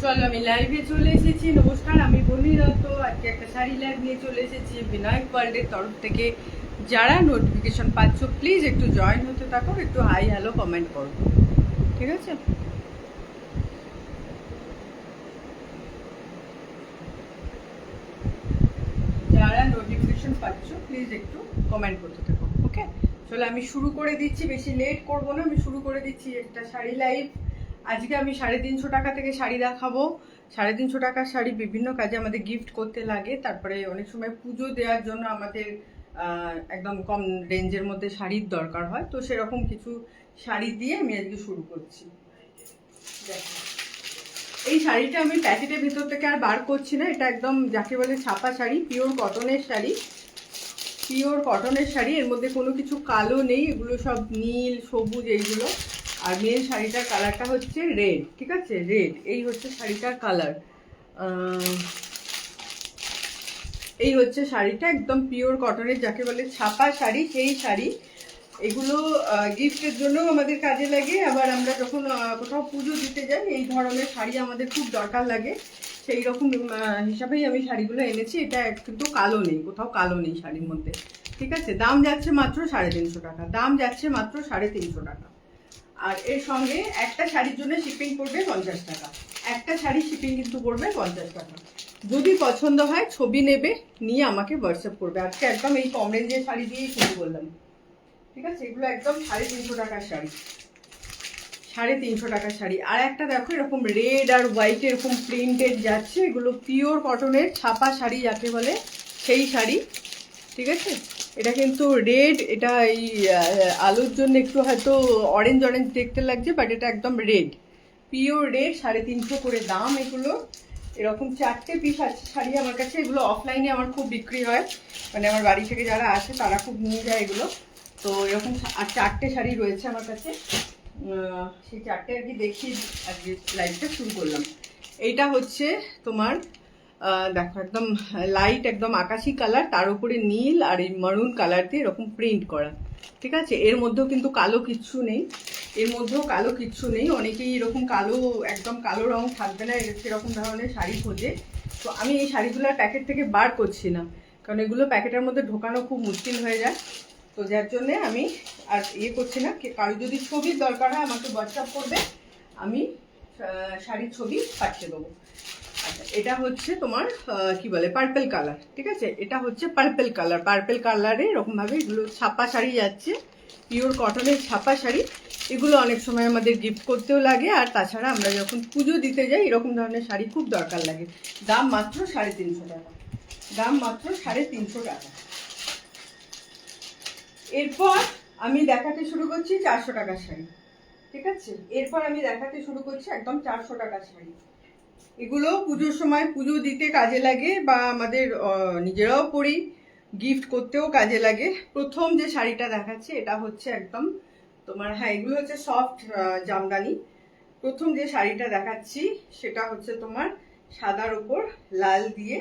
চলো আমি লাইভে চলে এসেছি। নমস্কার, আমি বনিরত। আজকে একটা শাড়ি লাইভ নিয়ে চলে এসেছি বিনায়ক ওয়ার্ল্ডের তরফ থেকে। যারা নোটিফিকেশন পাচ্ছ প্লিজ একটু জয়েন হতে থাকো, একটু হাই হ্যালো কমেন্ট করো, ঠিক আছে? যারা নোটিফিকেশন পাচ্ছ প্লিজ একটু কমেন্ট করতে থাকো, ওকে? চলো আমি শুরু করে দিচ্ছি, বেশি লেট করবো না, আমি শুরু করে দিচ্ছি একটা শাড়ি লাইভ। আজকে আমি 350 টাকা থেকে শাড়ি দেখাবো। 350 টাকার শাড়ি বিভিন্ন কাজে আমাদের গিফট করতে লাগে, তারপরে অনেক সময় পুজো দেওয়ার জন্য আমাদের একদম কম রেঞ্জের মধ্যে শাড়ির দরকার হয়, তো সেরকম কিছু শাড়ি দিয়ে আমি আজকে শুরু করছি। দেখো, এই শাড়িটা আমি প্যাকেটের ভিতর থেকে আর বার করছি না, এটা একদম যাকে বলে ছাপা শাড়ি, পিওর কটনের শাড়ি। পিওর কটনের শাড়ি, এর মধ্যে কোনো কিছু কালো নেই, এগুলো সব নীল সবুজ এইগুলো। আর মেন শাড়িটার কালারটা হচ্ছে রেড, ঠিক আছে? রেড, এই হচ্ছে শাড়িটার কালার। এই হচ্ছে শাড়িটা, একদম পিওর কটনের যাকে বলে ছাপা শাড়ি, সেই শাড়ি। এগুলো গিফটের জন্য আমাদের কাজে লাগে, আবার আমরা যখন কোথাও পুজো দিতে যাই এই ধরনের শাড়ি আমাদের খুব দরকার লাগে, সেই রকম হিসাবেই আমি শাড়িগুলো এনেছি। এটা কিন্তু কালো নেই, কোথাও কালো নেই শাড়ির মধ্যে, ঠিক আছে? দাম যাচ্ছে মাত্র 350 টাকা, দাম যাচ্ছে মাত্র 350 টাকা। আর এর সঙ্গে একটা শাড়ির জন্য শিপিং পড়বে 50 টাকা, একটা শাড়ি শিপিং কিন্তু পড়বে 50 টাকা। যদি পছন্দ হয় ছবি নেবে, নিয়ে আমাকে হোয়াটসঅ্যাপ করবে। আজকে একদম এই কম রেঞ্জের শাড়ি দিয়েই শুরু করলাম, ঠিক আছে? এগুলো একদম 350 টাকার শাড়ি, 350 টাকার শাড়ি। আর একটা দেখো, এরকম রেড আর হোয়াইট এরকম প্রিন্টেড যাচ্ছে, এগুলো পিওর কটনের ছাপা শাড়ি যাকে বলে, সেই শাড়ি, ঠিক আছে? এটা কিন্তু রেড, এটা এই আলুর জন্য একটু হয়তো অরেঞ্জ অরেঞ্জ দেখতে লাগছে, বাট এটা একদম রেড, পিওর রেড। 350 করে দাম এগুলো। এরকম 4টে পিস আছে শাড়ি আমার কাছে, এগুলো অফলাইনে আমার খুব বিক্রি হয়, মানে আমার বাড়ি থেকে যারা আসে তারা খুব নিয়ে যায় এগুলো। তো এরকম আর 4টে শাড়ি রয়েছে আমার কাছে, সেই 4টে আর কি দেখিয়ে আজকে লাইভটা শুরু করলাম। এইটা হচ্ছে তোমার দেখো, একদম লাইট একদম আকাশি কালার, তার উপরে নীল আর এই মারুন কালার দিয়ে এরকম প্রিন্ট করা, ঠিক আছে? এর মধ্যেও কিন্তু কালো কিচ্ছু নেই, এর মধ্যেও কালো কিচ্ছু নেই। অনেকেই এরকম কালো, একদম কালো রং থাকবে না সেরকম ধরনের শাড়ি খোঁজে। তো আমি এই শাড়িগুলোর প্যাকেট থেকে বার করছি না, কারণ এগুলো প্যাকেটের মধ্যে ঢোকানো খুব মুশকিল হয়ে যায়। তো যার জন্যে আমি আর ইয়ে করছি না। কারো যদি ছবির দরকার হয় আমাকে হোয়াটসঅ্যাপ করবে, আমি শাড়ির ছবি পাঠিয়ে দেবো। আচ্ছা, এটা হচ্ছে তোমার কি বলে পার্পল কালার, ঠিক আছে? এটা হচ্ছে পার্পল কালার, পার্পল কালারে এরকমভাবে এগুলো ছাপা শাড়ি যাচ্ছে, পিওর কটনের ছাপা শাড়ি। এগুলো অনেক সময় আমাদের গিফট করতেও লাগে, আর তাছাড়া আমরা যখন পুজো দিতে যাই এরকম ধরনের শাড়ি খুব দরকার লাগে। দাম মাত্র 350 টাকা, দাম মাত্র 350 টাকা। এরপর আমি দেখাতে শুরু করছি 400 টাকার শাড়ি, ঠিক আছে? এরপর আমি দেখাতে শুরু করছি একদম 400 টাকার শাড়ি। এগুলো পুজোর সময় পুজো দিতে কাজে লাগে, বা আমাদের নিজেরাও পরি, গিফট করতেও কাজে লাগে। প্রথম যে শাড়িটা দেখাচ্ছি এটা হচ্ছে একদম তোমার, হ্যাঁ এগুলো হচ্ছে সফট জামদানি। প্রথম যে শাড়িটা দেখাচ্ছি সেটা হচ্ছে তোমার সাদার উপর লাল দিয়ে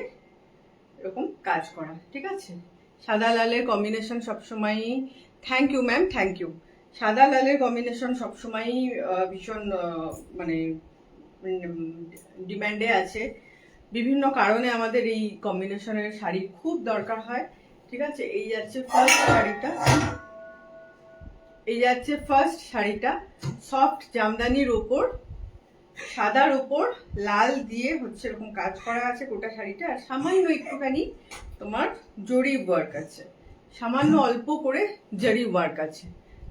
এরকম কাজ করা, ঠিক আছে? সাদা লালের কম্বিনেশন সবসময়ই, thank you ma'am, thank you. সাদা লালের কম্বিনেশন সবসময়ই ভীষণ মানে ডিমান্ডে আছে। বিভিন্ন কারণে আমাদের এই কম্বিনেশনের শাড়ি খুব দরকার হয়, ঠিক আছে? এই যাচ্ছে ফার্স্ট শাড়িটা, এই যাচ্ছে ফার্স্ট শাড়িটা, সফট জামদানির ওপর সাদার উপর লাল দিয়ে হচ্ছে এরকম কাজ করা আছে গোটা শাড়িটা। আর সামান্য একটুখানি তোমার জরি ওয়ার্ক আছে, সামান্য অল্প করে জরি ওয়ার্ক আছে,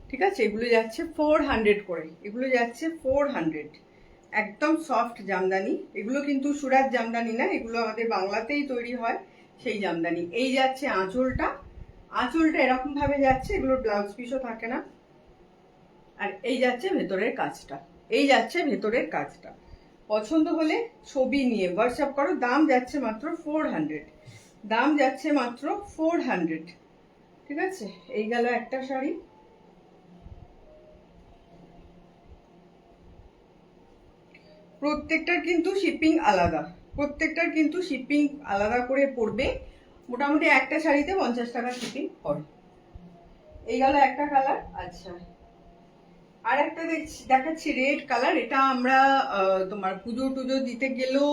ঠিক আছে? এগুলো যাচ্ছে 400 করে, এগুলো যাচ্ছে 400। একদম সফট জামদানি, এগুলো কিন্তু সুরাত জামদানি না, এগুলো আমাদের বাংলাতেই তৈরি হয় সেই জামদানি। এই যাচ্ছে আঁচলটা, আঁচলটা এরকম ভাবে যাচ্ছে, এগুলোর ব্লাউজ পিসও থাকে না। আর এই যাচ্ছে ভেতরের কাজটা, এই যাচ্ছে ভেতরের কাজটা। পছন্দ হলে ছবি নিয়ে হোয়াটসঅ্যাপ করো। দাম যাচ্ছে মাত্র 400, দাম যাচ্ছে মাত্র 400, ঠিক আছে? এই গেল একটা শাড়ি। প্রত্যেকটার কিন্তু শিপিং আলাদা, প্রত্যেকটার কিন্তু শিপিং আলাদা করে পড়বে। মোটামুটি একটা শাড়িতে 50 টাকা শিপিং পড়ে। এই গেল একটা কালার। আচ্ছা, আর একটা দেখাচ্ছি রেড কালার। এটা আমরা তোমার পুজো টুজো দিতে গেলেও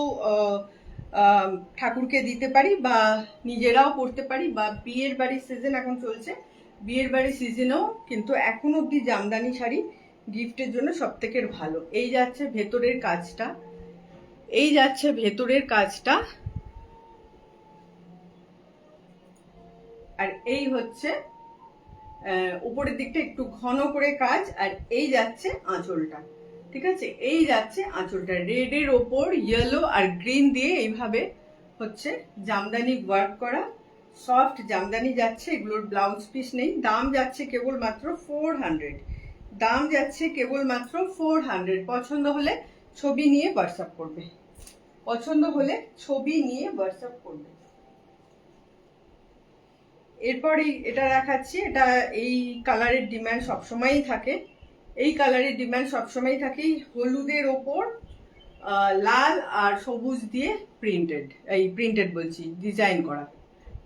ঠাকুরকে দিতে পারি বা নিজেরাও পড়তে পারি, বা বিয়ের বাড়ির সিজন এখন চলছে, বিয়ের বাড়ির সিজনেও কিন্তু এখন অব্দি জামদানি শাড়ি গিফটের জন্য সব থেকে ভালো। এই যাচ্ছে ভেতরের কাজটা, এই যাচ্ছে ভেতরের কাজটা, আর এই হচ্ছে উপরের দিকটা একটু ঘন করে কাজ, আর এই যাচ্ছে আঁচলটা। ঠিক আছে, এই যাচ্ছে আঁচলটা রেডের ওপর ইয়েলো আর গ্রিন দিয়ে এইভাবে হচ্ছে জামদানি ওয়ার্ক করা, সফট জামদানি যাচ্ছে। এগুলোর ব্লাউজ পিস নেই। দাম যাচ্ছে কেবল মাত্র 400, দাম যাচ্ছে কেবল মাত্র 400। পছন্দ হলে ছবি নিয়ে হোয়াটসঅ্যাপ করবে, পছন্দ হলে ছবি নিয়ে হোয়াটসঅ্যাপ করবে। এরপর এটা দেখাচ্ছি। এটা এই কালারের ডিমান্ড সবসময়ই থাকে, এই কালারের ডিমান্ড সবসময়ই থাকে। হলুদের ওপর লাল আর সবুজ দিয়ে প্রিন্টেড, এই প্রিন্টেড বলছি ডিজাইন করা।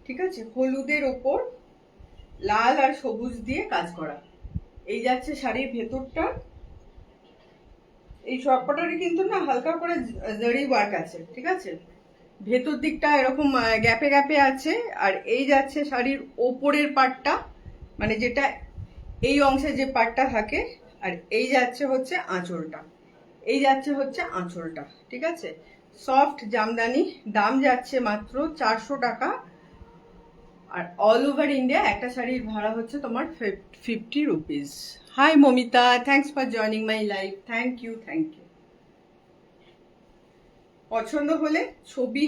ঠিক আছে, হলুদের ওপর লাল আর সবুজ দিয়ে কাজ করা। এই যাচ্ছে শাড়ির ভেতরটা। এই সবকটারই কিন্তু না হালকা করে জরি ওয়ার্ক আছে। ঠিক আছে, ভেতর দিকটা এরকম গ্যাপে গ্যাপে আছে। আর এই যাচ্ছে শাড়ির ওপরের পার্টটা, মানে যেটা এই অংশে যে পার্টটা থাকে, আর এই যাচ্ছে হচ্ছে আঁচলটা, এই যাচ্ছে হচ্ছে আঁচলটা। ঠিক আছে, সফট জামদানি। দাম যাচ্ছে মাত্র 400 টাকা। আর অল ওভার ইন্ডিয়া একটা শাড়ির ভাড়া হচ্ছে তোমার 50 rupees. Hi Momita, thanks for joining my live. Thank you, thank you. পছন্দ হলে ছবি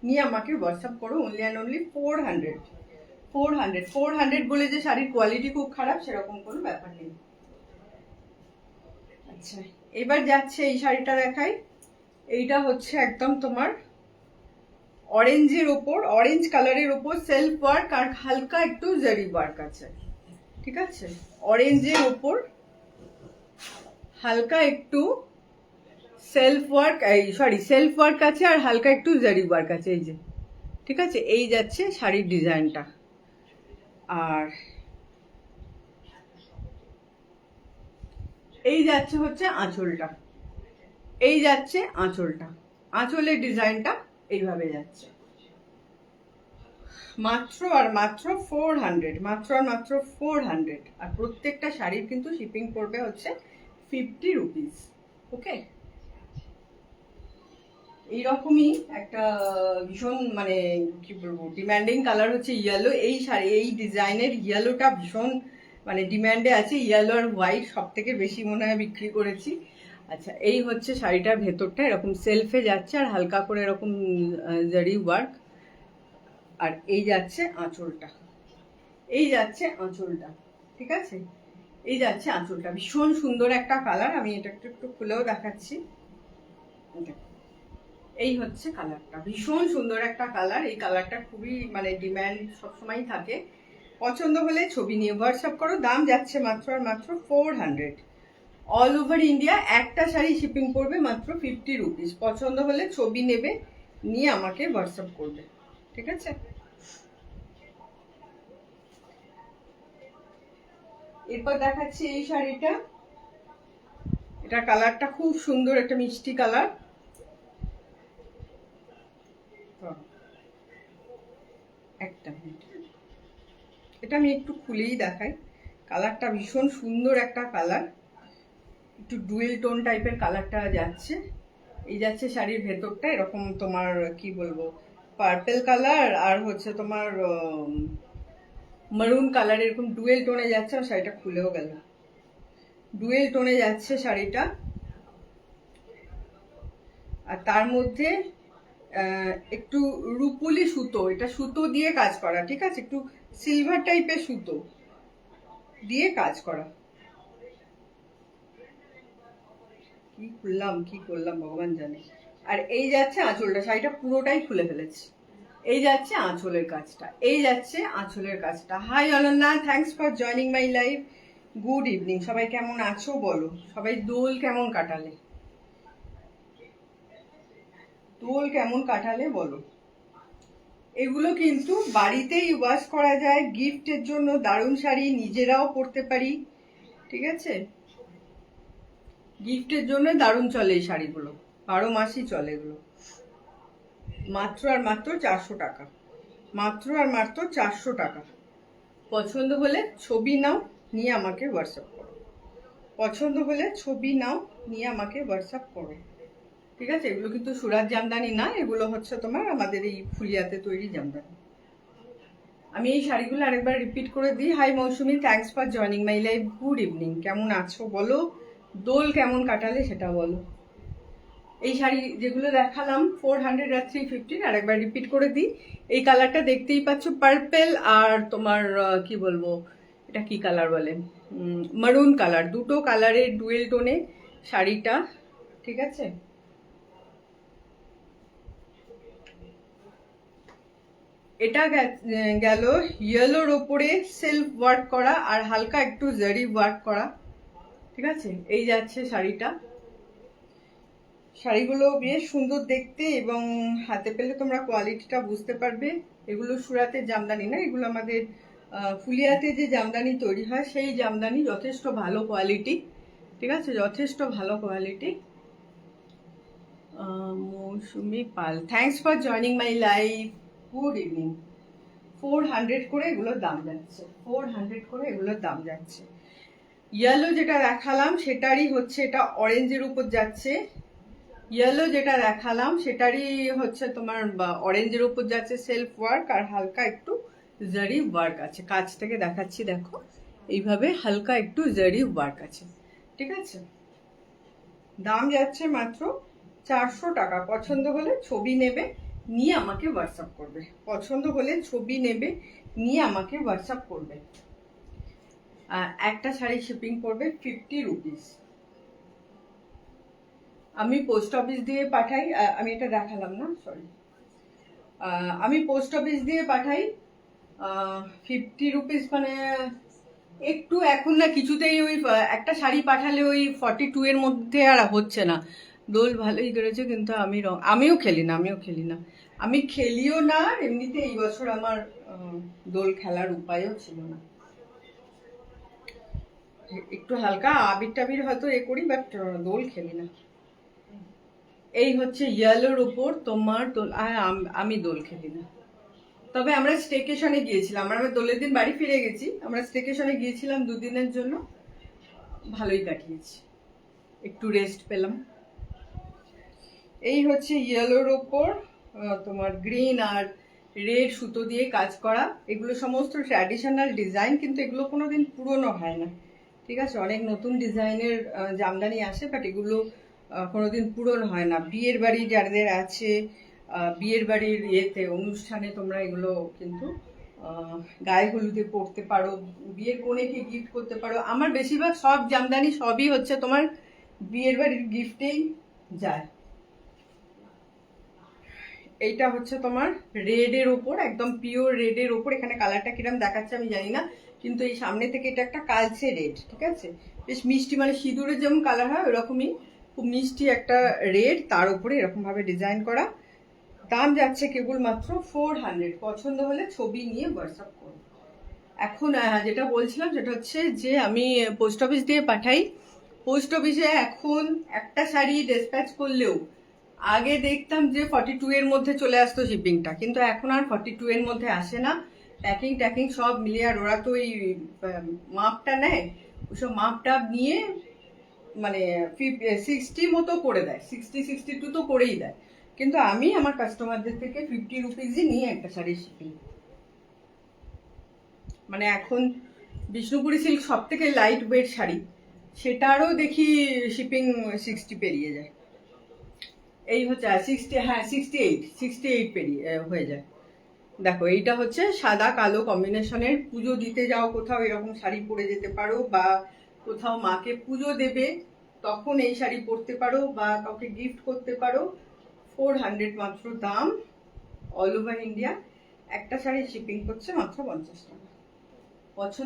নিয়ে আমাকে হোয়াটসঅ্যাপ করো। অনলি অ্যান্ড অনলি 400, 400 বলে যে শাড়ির কোয়ালিটি খুব খারাপ সেরকম কোনো ব্যাপার নেই। আচ্ছা, এবার যাচ্ছে এই শাড়িটা দেখাই। এইটা হচ্ছে একদম তোমার অরেঞ্জের ওপর, অরেঞ্জ কালারের ওপর সেলফ ওয়ার্ক আর হালকা একটু জারি ওয়ার্ক আছে। ঠিক আছে, অরেঞ্জের ওপর হালকা একটু সেলফ ওয়ার্ক, সেলফ ওয়ার্ক আছে আর হালকা একটু জারি ওয়ার্ক আছে। এই যে, ঠিক আছে, এই যাচ্ছে শাড়ির ডিজাইনটা। আর এই যাচ্ছে হচ্ছে আঁচলটা, এই যাচ্ছে আঁচলটা, আঁচলের ডিজাইনটা এইভাবে যাচ্ছে। মাত্র আর মাত্র 400, মাত্র আর মাত্র 400। আর প্রত্যেকটা শাড়ির কিন্তু শিপিং পড়বে হচ্ছে 50 রুপিস। ওকে, এইরকমই একটা ভীষণ মানে কি বলবো ডিমান্ডিং কালার হচ্ছে ইয়েলো। এই শাড়ি, এই ডিজাইনের ইয়েলোটা ভীষণ মানে ডিমান্ডে আছে। ইয়েলো আর হোয়াইট সব থেকে বেশি মনে হয় বিক্রি করেছি। আচ্ছা, এই হচ্ছে শাড়িটার ভেতরটা এরকম সেলফে যাচ্ছে আর হালকা করে এরকম জারি ওয়ার্ক। আর এই যাচ্ছে আঁচলটা, এই যাচ্ছে আঁচলটা। ঠিক আছে, এই যাচ্ছে আঁচলটা। ভীষণ সুন্দর একটা কালার। আমি এটা একটু একটু খুলেও দেখাচ্ছি। এই হচ্ছে কালারটা, ভীষণ সুন্দর একটা কালার। এই কালারটা খুবই মানে ডিমান্ড সবসময় থাকে। পছন্দ হলে ছবি নিয়ে হোয়াটসঅ্যাপ করো। দাম যাচ্ছে মাত্র আর মাত্র 400। অল ওভার ইন্ডিয়া একটা শাড়ি শিপিং করবে মাত্র 50 রুপিস। পছন্দ হলে ছবি নেবে, নিয়ে আমাকে হোয়াটসঅ্যাপ করবে। ঠিক আছে, এরপর দেখাচ্ছি এই শাড়িটা। এটা কালারটা খুব সুন্দর, একটা মিষ্টি কালার। একটা মিনিট, এটা আমি একটু খুলেই দেখাই। কালারটা ভীষণ সুন্দর একটা কালার, একটু ডুয়েল টোন টাইপের কালারটা যাচ্ছে। এই যাচ্ছে শাড়ির ভেতরটা এরকম তোমার কি বলবো পার্পেল কালার আর হচ্ছে তোমার মারুন কালার, এরকম ডুয়েল টোনে যাচ্ছে। আর শাড়িটা খুলেও গেল, ডুয়েল টোনে যাচ্ছে শাড়িটা। আর তার মধ্যে একটু রুপুলি সুতো, এটা সুতো দিয়ে কাজ করা। ঠিক আছে, একটু সিলভার টাইপের সুতো দিয়ে কাজ করা। কি করলাম ভগবান জানে। আর এই যাচ্ছে আঁচলটা, শাড়িটা পুরোটাই খুলে ফেলেছি। এই যাচ্ছে আঁচলের কাজটা, এই যাচ্ছে আঁচলের কাজটা। Hi Ananya, thanks for joining my live. Good evening, সবাই কেমন আছো বলো? সবাই দোল কেমন কাটালে, দোল কেমন কাটালে বলো? এগুলো কিন্তু বাড়িতেই ওয়াশ করা যায়, গিফটের জন্য দারুণ শাড়ি, নিজেরাও পরতে পারি। ঠিক আছে, গিফটের জন্য দারুণ চলে এই শাড়িগুলো, 12 মাসই চলে এগুলো। মাত্র আর মাত্র 400 টাকা, মাত্র আর মাত্র 400 টাকা। পছন্দ হলে ছবি নাও, নিয়ে আমাকে হোয়াটসঅ্যাপ করো। পছন্দ হলে ছবি নাও, নিয়ে আমাকে হোয়াটসঅ্যাপ করো। ঠিক আছে, এগুলো কিন্তু সুরাত জামদানি না, এগুলো হচ্ছে তোমার আমাদের এই ফুলিয়াতে তৈরি জামদানি। আমি এই শাড়িগুলো আরেকবার রিপিট করে দিই। Hi Mousumi, thanks for joining my life, good evening. কেমন আছো বলো, দোল কেমন কাটালে সেটা বলো। এই শাড়ি যেগুলো দেখালাম 400 আর 350, আরেকবার রিপিট করে দিই। এই কালারটা দেখতেই পাচ্ছ, পার্পেল আর তোমার কি বলবো, এটা কি কালার বলে, মারুন কালার, দুটো কালারের ডুয়েল টোনে শাড়িটা। ঠিক আছে, এটা গেল ইয়েলোর ওপরে সেলফ ওয়ার্ক করা আর হালকা একটু জারি ওয়ার্ক করা। ঠিক আছে, এই যাচ্ছে শাড়িটা। শাড়িগুলো বেশ সুন্দর দেখতে, এবং হাতে পেলে তোমরা কোয়ালিটিটা বুঝতে পারবে। এগুলো সুরাতের জামদানি না, এগুলো আমাদের ফুলিয়াতে যে জামদানি তৈরি হয় সেই জামদানি, যথেষ্ট ভালো কোয়ালিটি। ঠিক আছে, যথেষ্ট ভালো quality. Mousumi Pal, thanks for joining my life, good evening. 400 করে এগুলোর দাম যাচ্ছে, 400 করে এগুলোর দাম যাচ্ছে। ইয়েলো যেটা দেখালাম সেটারই হচ্ছে, এটা অরেঞ্জের উপর যাচ্ছে। ইয়েলো যেটা দেখালাম সেটারই হচ্ছে তোমার অরেঞ্জের উপর যাচ্ছে সেলফ ওয়ার্ক, আর হালকা একটু জারি ওয়ার্ক আছে। কাছ থেকে দেখাচ্ছি, দেখো এইভাবে হালকা একটু জারি ওয়ার্ক আছে। ঠিক আছে, দাম যাচ্ছে মাত্র 400 টাকা। পছন্দ হলে ছবি নেবে, নিয়ে আমাকে হোয়াটসঅ্যাপ করবে। পছন্দ হলে ছবি নেবে, নিয়ে আমাকে হোয়াটসঅ্যাপ করবে। একটা শাড়ি শিপিং করবে 50 রুপিস। আমি পোস্ট অফিস দিয়ে পাঠাই, আমি এটা দেখালাম না, সরি, আমি পোস্ট অফিস দিয়ে পাঠাই 50 রুপিস। মানে একটু এখন না কিছুতেই ওই একটা শাড়ি পাঠালে ওই 42 এর মধ্যে আর হচ্ছে না। দোল ভালোই করেছে, কিন্তু আমিও খেলি না, আমি খেলিও না। এমনিতে এই বছর আমার দোল খেলার উপায়ও ছিল না। একটু হালকা আবির টাবির হয়তো করি, বাট দোল খেলি না। এই হচ্ছে ইয়েলোর উপর তোমার দোল, আমি দোল খেলি না। তবে আমরা স্টেকেশনে গিয়েছিলাম, আমরা দোলের দিন বাড়ি ফিরে গেছি, আমরা স্টেকেশনে গিয়েছিলাম 2 দিনের জন্য, ভালোই কাটিয়েছি, একটু রেস্ট পেলাম। এই হচ্ছে ইয়েলোর ওপর তোমার গ্রিন আর রেড সুতো দিয়ে কাজ করা। এগুলো সমস্ত ট্র্যাডিশনাল ডিজাইন, কিন্তু এগুলো কোনোদিন পুরনো হয় না। ঠিক আছে, অনেক নতুন ডিজাইনের জামদানি আসে, বাট এগুলো কোনোদিন পুরনো হয় না। বিয়ের বাড়ি যাদের আছে, বিয়ের বাড়ির অনুষ্ঠানে তোমরা এগুলো কিন্তু গায়ে হলুদে পরতে পারো, বিয়ের কনেকে গিফট করতে পারো। আমার বেশিরভাগ সব জামদানি সবই হচ্ছে তোমার বিয়ের বাড়ির গিফটেই যায়। এইটা হচ্ছে তোমার রেডের ওপর, একদম পিওর রেডের ওপর। এখানে কালারটা কিরম দেখাচ্ছে আমি জানি না, কিন্তু এই সামনে থেকে এটা একটা কালচে রেড। ঠিক আছে, বেশ মিষ্টি, মানে সিঁদুরের যেমন কালার হয় ওরকমই খুব মিষ্টি একটা রেড, তার উপরে এরকম ভাবে ডিজাইন করা। দাম যাচ্ছে কেবলমাত্র 400। পছন্দ হলে ছবি নিয়ে হোয়াটসঅ্যাপ করুন। এখন যেটা বলছিলাম সেটা হচ্ছে যে আমি পোস্ট অফিস দিয়ে পাঠাই। পোস্ট অফিসে এখন একটা শাড়ি ডিসপ্যাচ করলেও আগে দেখতাম যে 42 এর মধ্যে চলে আসতো শিপিংটা, কিন্তু এখন আর 42 এর মধ্যে আসে না। প্যাকিং সব মিলিয়ে, আর ওরা তো ওই মাপটা নেয়, ওইসব মাপটা নিয়ে মানে 60 মতো করে দেয়, 62 তো করেই দেয়। কিন্তু আমি আমার কাস্টমারদের থেকে 50 রুপিসই নিয়ে একটা শাড়ি শিপিং। মানে এখন বিষ্ণুপুরি সিল্ক সব থেকে লাইট ওয়েট শাড়ি, সেটারও দেখি শিপিং 60 পেরিয়ে যায়। এই হচ্ছে 60, হ্যাঁ 68 পেরিয়ে হয়ে যায়। দেখো এইটা হচ্ছে সাদা কালো কম্বিনেশনের। পুজো দিতে যাও কোথাও, এরকম শাড়ি পরে যেতে পারো, বা কোথাও মাকে পুজো দেবে তখন এই শাড়ি পরতে পারো, বা কাউকে গিফট করতে পারো। 400 মাত্র দাম, অল ওভার ইন্ডিয়া। একটা শাড়ি শিপিং করছে মাত্র 50 টাকা। পছন্দ